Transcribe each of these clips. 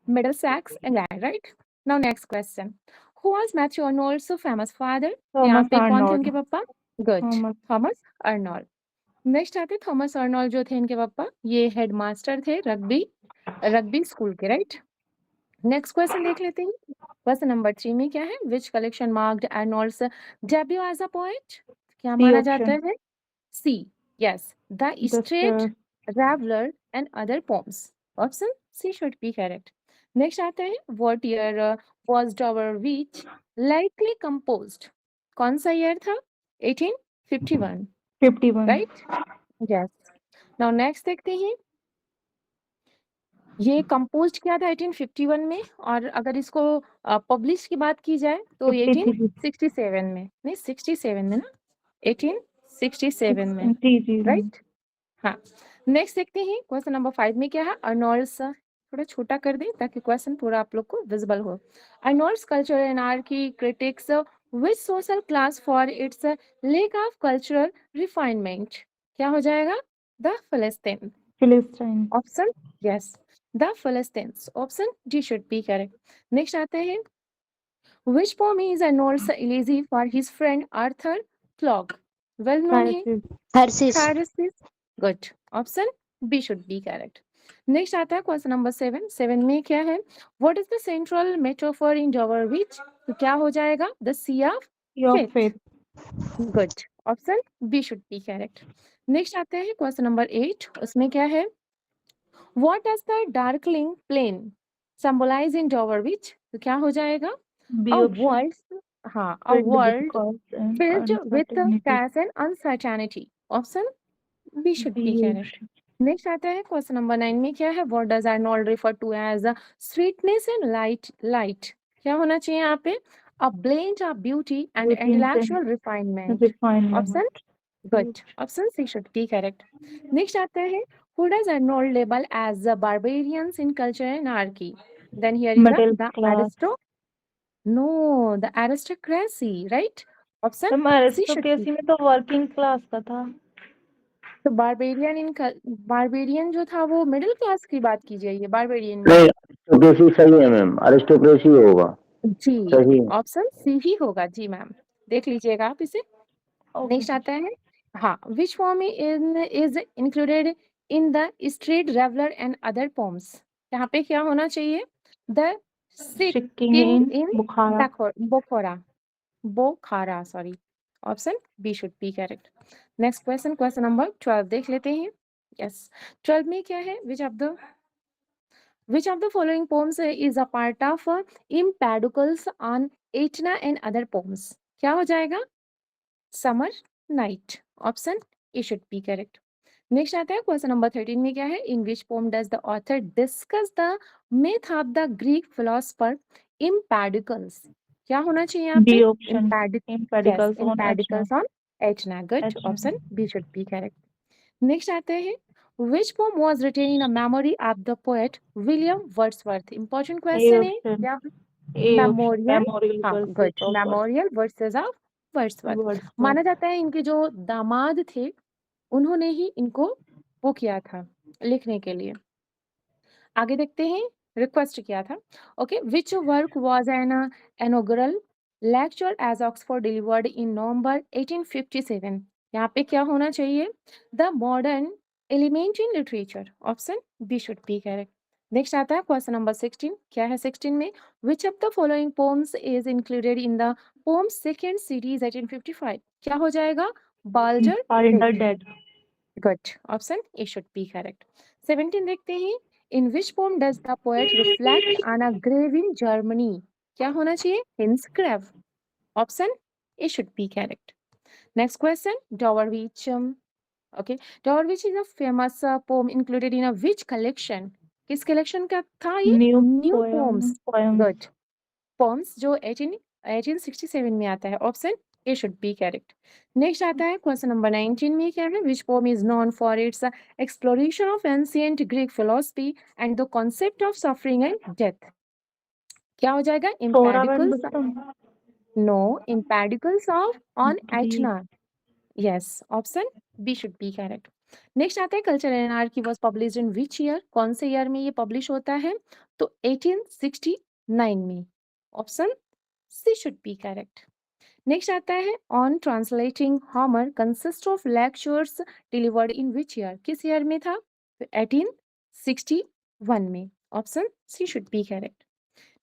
Middlesex, England, right? Now next question. Who was Matthew Arnold's famous father? यहाँ Thomas पे कौन थे Arnold. इनके पापा? Good. Thomas Thomas Arnold. Next आते थॉमस अर्नोल्ड जो थे इनके पापा, ये हेडमास्टर थे रग्बी स्कूल के, राइट? नेक्स्ट क्वेश्चन देख लेते हैं। क्वेश्चन नंबर 3 में क्या है? Which collection marked Arnold's debut as a poet? क्या सी माना जाता ऑप्शन है? C, yes, the the strayed reveller and other poems. Option C should be correct. Next आता है what year was डॉवर which likely composed? कौन सा year था? 1851, 51 right? Yes. Now next देखते हैं, ये कंपोज किया था 1851 में, और अगर इसको पब्लिश की बात की जाए तो 53 1867 में, नहीं 67 में ना, 1867 में, जी जी राइट? हाँ। नेक्स्ट देखते हैं क्वेश्चन नंबर 5 में क्या है? अर्नोल्ड्स, थोड़ा छोटा कर दें ताकि क्वेश्चन पूरा आप लोग को विजिबल हो। Arnold's culture anarchy critics which social class for its lack of cultural refinement? क्या हो जाएगा? The Philistine. Philistine option yes, the Philistines. Option D should be correct. Next आते हैं, which poem is Arnold's elegy for his friend Arthur Clock? Well known है Herses. Pharisees. Good. Option B should be correct. Next आता है question number 7 में क्या है? What is the central metaphor in Dover Beach? तो क्या हो जाएगा? The sea of of faith. Faith good, option B should be correct. Next आता है क्वेश्चन नंबर 8, उसमें क्या है? What does the darkling plane symbolize in Dover Witch? तो क्या हो जाएगा? बी A ऑप्शन world, हाँ, a filled with world cause and filled with uncertainty chaos and uncertainty. Option B should be be correct. Option next आता है question number 9 में क्या है? What does Arnold refer to as sweetness and light? क्या होना चाहिए यहाँ पे? A blend of beauty and intellectual refinement. Option refinement good. Option C should be correct. Next आता है, who does Arnold label as the barbarians in culture and anarchy? Then here is middle the class no, the aristocracy, right? Option तुम C should be. Aristocracy में तो working class का था तो barbarian जो था वो मिडिल क्लास की बात की जाइए बारबेरियन में। नहीं, अरिस्टोक्रेसी सही है मैम, अरिस्टोक्रेसी होगा जी, सही। ऑप्शन सी ही होगा जी मैम, देख लीजिएगा आप इसे। ओके नेक्स्ट आता है, हाँ, which form is included in the street reveller and other poems? यहाँ पे क्या होना चाहिए? The sick sicking king in in Bukhara Bokhara, sorry. Option B should be correct. Next question, question number 12 देख लेते हैं। यस, 12 में क्या है? Which of the following poems is a part of Empedocles on Etna and other poems? क्या हो जाएगा? Summer night. Option A should be correct. Next आता है क्वेश्चन नंबर 13 में क्या है? In which poem does the author discuss the myth of the Greek philosopher Empedocles? क्या होना चाहिए यहाँ बी पे? Option Empedocles on Etna Empedocles on Etna. Good, option B should be correct. Next आते हैं, which poem was written in a memory of the poet William Wordsworth? Important question है क्या? Memorial, हाँ good, memorial versus of Wordsworth. माना जाता है इनके जो दामाद थे उन्होंने ही इनको वो किया था लिखने के लिए। आगे देखते हैं, रिक्वेस्ट किया था। Okay, which work was an inaugural lecture as Oxford delivered in November 1857? यहाँ पे क्या होना चाहिए? The modern element in literature. Option B should be correct. Next आता है क्वेश्चन नंबर 16, क्या है 16 में? Which of the following poems is included in the poems second series 1855? क्या हो जाएगा? Balder dead. Good, option A should be correct. 17 देखते हैं, इन which poem does the poet reflect on a grave in Germany? क्या होना चाहिए? Heine's grave. Option A should be correct. Next question, Dover Beach. Okay, Dover Beach is a famous poem included in a which collection? किस collection का था ये? New poems. Good, poems जो 1867 में आता है। Option A should be correct. Next आता है क्वेश्चन नंबर 19 में क्या है? Which poem is known for its exploration of ancient Greek philosophy and the concept of suffering and death? क्या हो जाएगा? Empedocles, no, Empedocles of on Etna. Yes, option B should be correct. Next आता है culture and anarchy was published in which year, कौन से year में ये publish होता है? तो 1869 में। Option C should be correct. Next आता है on translating Homer consist of lectures delivered in which year, किस ईयर में था? तो 1861 में। Option C should be correct.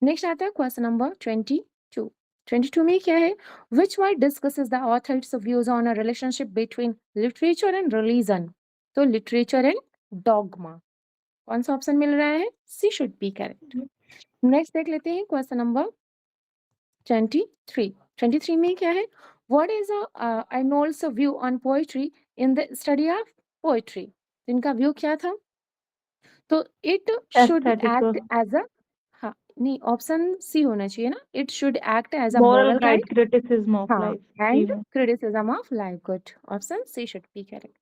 Next आता है क्वेश्चन नंबर 22। 22 में क्या है? Which word discusses the author's views on a relationship between literature and religion? तो लिटरेचर एंड डॉगमा। कौन सा ऑप्शन मिल रहा है? C should be correct. Next देख लेते हैं क्वेश्चन नंबर 23। 23 में क्या है? What is Arnold's view on poetry in the study of poetry? इनका व्यू क्या था? तो it should act aesthetical, as a, हाँ नहीं, ऑप्शन सी होना चाहिए ना, it should act as a moral moral guide, guide, criticism of हाँ, life. एंड जी में criticism of life. Good, option C should be correct.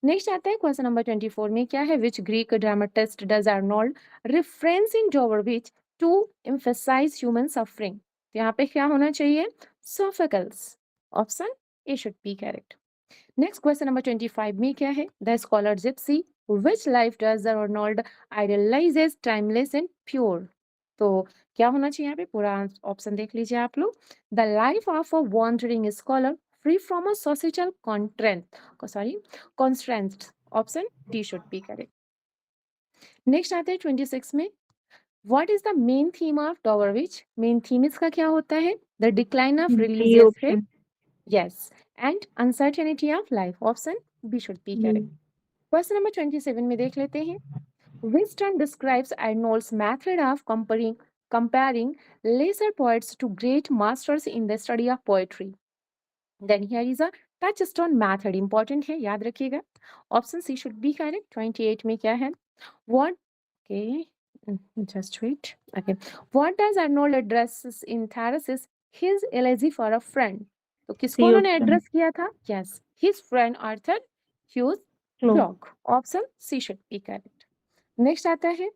Next आता है क्वेश्चन नंबर 24 में क्या है? Which Greek dramatist does Arnold reference in Dover Beach to emphasize human suffering? यहाँ पे क्या होना चाहिए? Sophocles. Option A should be correct. Next question number 25 में क्या है? The scholar gypsy which life does Arnold idealize as timeless and pure? तो क्या होना चाहिए यहाँ पे? पूरा ऑप्शन देख लीजिए आप लोग। The life of a wandering scholar free from a social constraints. Option D should be correct. Next आते हैं 26 में। What is the main theme of Dover Beach? Main theme इसका क्या होता है? The decline of the religious faith, option. yes, and uncertainty of life. Option B should be जी correct. Question number 27 में देख लेते हैं। Which term describes Arnold's method of comparing lesser poets to great masters in the study of poetry? Then here is a touchstone method. Important है, याद रखिएगा। Option C should be correct. 28 में क्या है? What? Okay, just wait. Okay, what does Arnold addresses in Thyrsis his elegy for a friend? तो किसको सी उन्होंने option. Address किया था? Yes, his friend Arthur Hughes clo Clock. Option C should be correct. Next आता है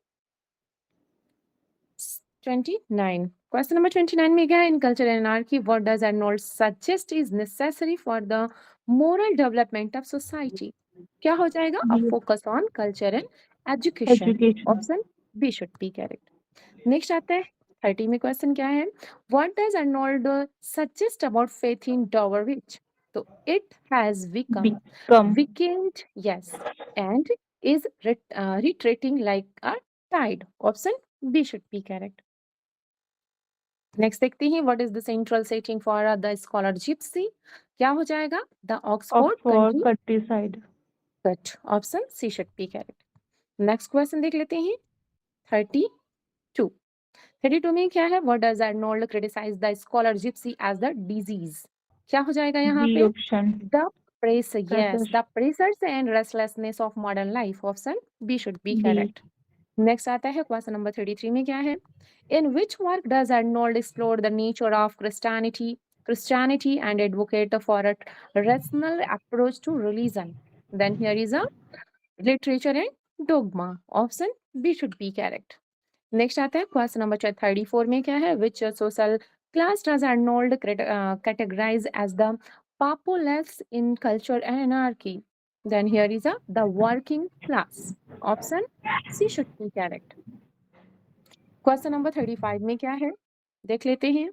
29. Question number 29 में क्या है? In culture and anarchy, what does Arnold suggest is necessary for the moral development of society? क्या हो जाएगा? A focus on culture and education. Education. Option B should be correct. Next आता है 30 में। Question क्या है? What does Arnold suggest about faith in Dover Beach? तो it has become become weakened, yes, and is retreating like a tide. Option B should be correct. Next देखते हैं। What is the central setting for the scholar gypsy? क्या हो जाएगा? The Oxford Oxford country. Countryside. Cut, option C should be correct. Next question देख लेते हैं 32। 32 में क्या है? What does Arnold criticize the scholar gypsy as the disease? क्या हो जाएगा यहाँ डी पे? Option. The press, yes, pressure. The pressures and restlessness of modern life. Option B should be be correct. Next आता है क्वेश्चन नंबर 33 में क्या है? In which work does Arnold explore the nature of Christianity and advocate for a rational approach to religion? Then here is a literature and dogma. Option B should be correct. Next आता है question number 34 में क्या है? Which social class does Arnold categorize as the populace in culture and Anarchy? Then here is a the working class. Option C should be correct. Question number 35 में क्या है? देख लेते हैं।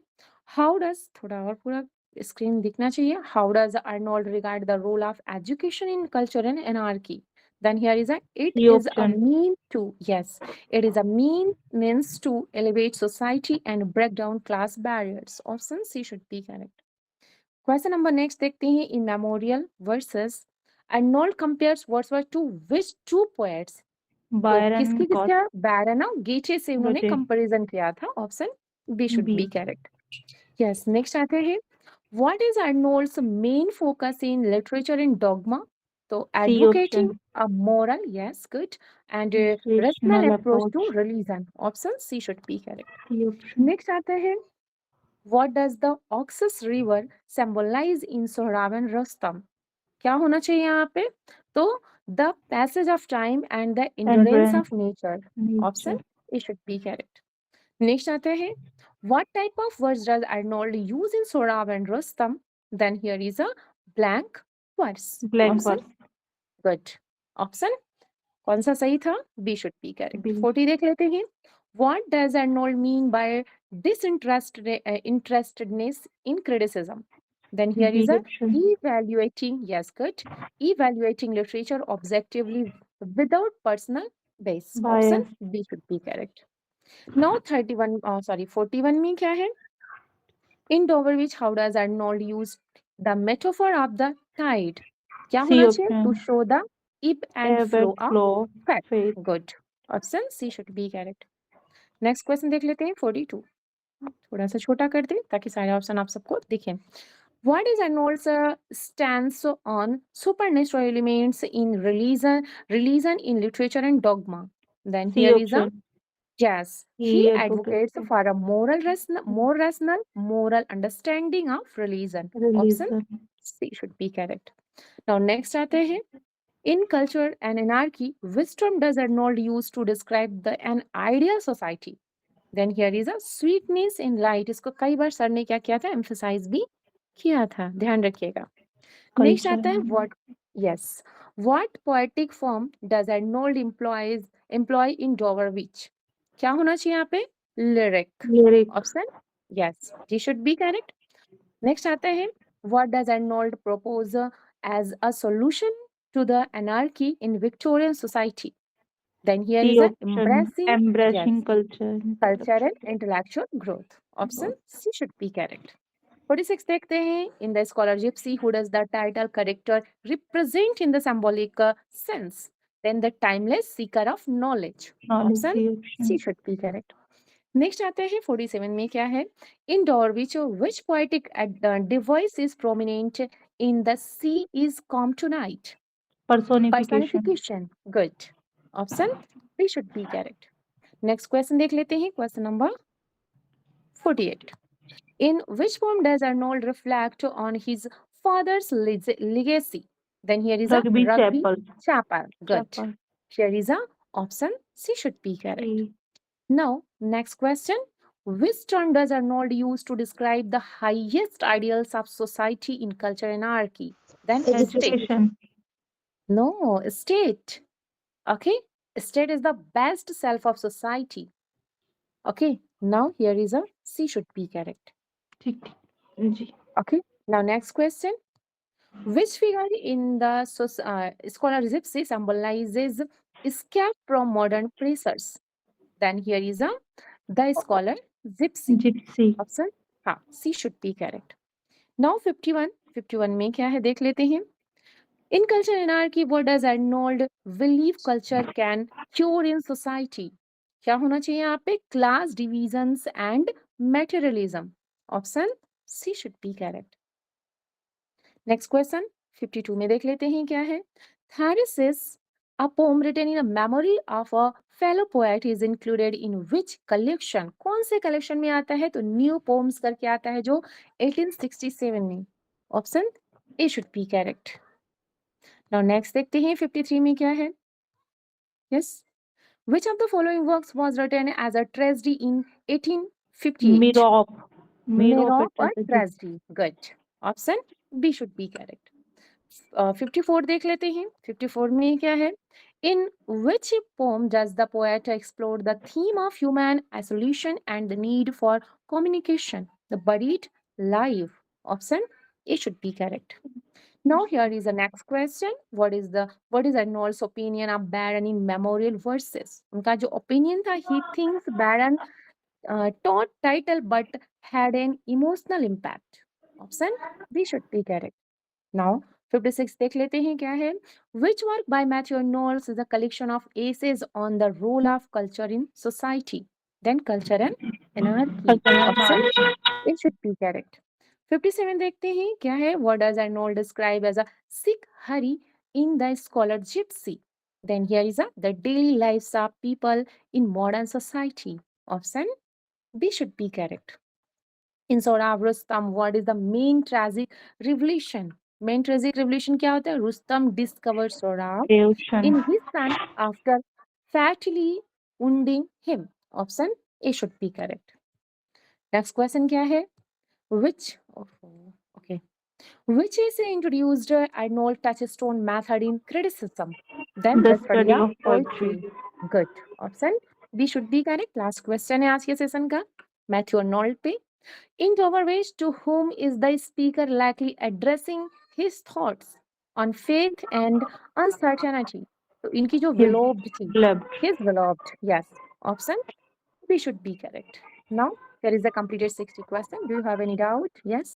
हाउ डज, थोड़ा और पूरा स्क्रीन दिखना चाहिए। How does Arnold regard the role of education in culture and anarchy? Then here is a, it see is a option. mean to, yes, it is a means to elevate society and break down class barriers. Option C should be correct. Question number next देखते हैं। In memorial verses, Arnold compares wordsworth to which two poets? तो Byron किसकी cot किसका? बैरन और गीचे से उन्होंने गजे। Comparison किया था। Option B should be be correct. Yes, next आते हैं। What is Arnold's main focus in Literature and Dogma? तो C advocating option. A moral, yes, good, and rational rational approach to approach. Religion. Option C should be correct. C option. Next आता है। What does the Oxus river symbolize in Sohrab and Rustum? क्या होना चाहिए यहाँ पे? तो the passage of time and the endurance endurance of nature. Option nature. A should be correct. Next आता है। What type of words does Arnold use in Sohrab and Rustum? Then here is a blank verse. Blank option verse. Good. Option कौन सा सही था? B should be correct. B. 40 देख लेते हैं। What does Arnold mean by disinterestedness in criticism? Then here is B a option. evaluating, yes, good. Evaluating literature objectively without personal base. Option Bias. B should be correct. Now 31, sorry, 41 में क्या है? In Doverwich, how does Arnold use the metaphor of the tide? क्या C होना चाहिए? To option. show the ebb and Ebb flow and of flow. fact. Faith. Good. Option C should be correct. Next question देख लेते हैं 42। थोड़ा सा छोटा कर दे ताकि सारे ऑप्शन आप सबको दिखें। What is Arnold's stance on supernatural elements in religion in literature and dogma? Then C here is a option. yes. He He advocates advocates for a more rational, moral understanding of religion. Option religion. C should be correct. Now next आते हैं in culture and anarchy, which term does Arnold use to describe an ideal society? Then here is a sweetness in light. इसको कई बार sir ने क्या किया था? emphasize भी किया था, ध्यान रखिएगा। Next Culture. आता है what yes what poetic form does Arnold employ in Dover Witch? क्या होना चाहिए यहाँ पे? lyric. Lyric. ऑप्शन yes जी should be correct. नेक्स्ट आता है what does Arnold propose as a solution to the anarchy in Victorian society? Then here C is a option. embracing yes Embracing culture. cultural Intellectual intellectual growth. Option growth. C should be correct. 46 देखते हैं in the scholarship C who does the title character represent in the symbolic sense? Then the timeless seeker of knowledge. Knowledge. Option C C option. should be correct. Next आते हैं 47 में क्या है? In Dorwich, which poetic device is prominent in the sea is calm tonight? Personification. Personification. Good. Option B should be correct. Next question देख लेते हैं question number 48. In which poem does Arnold reflect on his father's legacy? Then here is a Rugby rugby chapel. chapel. Good. Chapel. Here is a option C should be correct. C. Now, next question. Which term does Arnold use to describe the highest ideals of society in culture and anarchy? Then state. Education. No, state. Okay. State is the best self of society. Okay. Now, here is a C should be correct. ठीक ठीक जी. Okay. Now, next question. Which figure in the scholarship symbolizes escape from modern pressures? Then here is a the scholar gypsy. Gypsy. Option हाँ C should be correct. Now 51 में क्या है देख लेते हैं. In culture anarchy, what does Arnold believe culture can cure in society? क्या होना चाहिए यहाँ पे? Class divisions and materialism. Option C should be correct. Next question 52 में देख लेते हैं क्या है. Thyrsis, a poem written in a memory of a fellow poet is included in which collection? कौन से collection में आता है? तो न्यू poems करके आता है जो 1867 में. Option A should be correct. Now next देखते हैं 53 में क्या है. Yes. Which of the following works was written as a tragedy in 1858? Mirop. Mirror Mirop or tragedy. tragedy. Good. Option B should be correct. 54 देख लेते हैं. 54 में क्या है? In which poem does the poet explore the theme of human isolation and the need for communication? The buried life. Option A should be correct. Now here is the next question. What is Arnold's opinion of Baron in memorial verses? उनका जो opinion था, he thinks Baron taught title but had an emotional impact. Option B should be correct. Now 56 देख लेते हैं क्या है. Which work by Matthew Knowles is a collection of essays on the role of culture in society? Then culture and anarchy. Option A should be correct. 57 देखते हैं क्या है. What does Arnold describe as a sick hurry in the scholar gypsy? Then here is the daily lives of people in modern society. Option B should be correct. In Sohrab Rustam, what is the main tragic revelation? Main tragic revelation क्या होता है? Rustam discovers Sohrab Ocean. in his son after fatally wounding him. Option A should be correct. Next question क्या है? Which? Okay. Which essay introduced Arnold touchstone method in criticism? Then The the study study of of poetry. poetry. Good. Option B should be correct. Last question है आज के session का Matthew Arnold पे. In our ways, to whom is the speaker likely addressing his thoughts on faith and uncertainty? तो इनकी जो His beloved थी, beloved. his beloved, yes. Option B should be correct. Now, there is a completed 60 question. Do you have any doubt? Yes?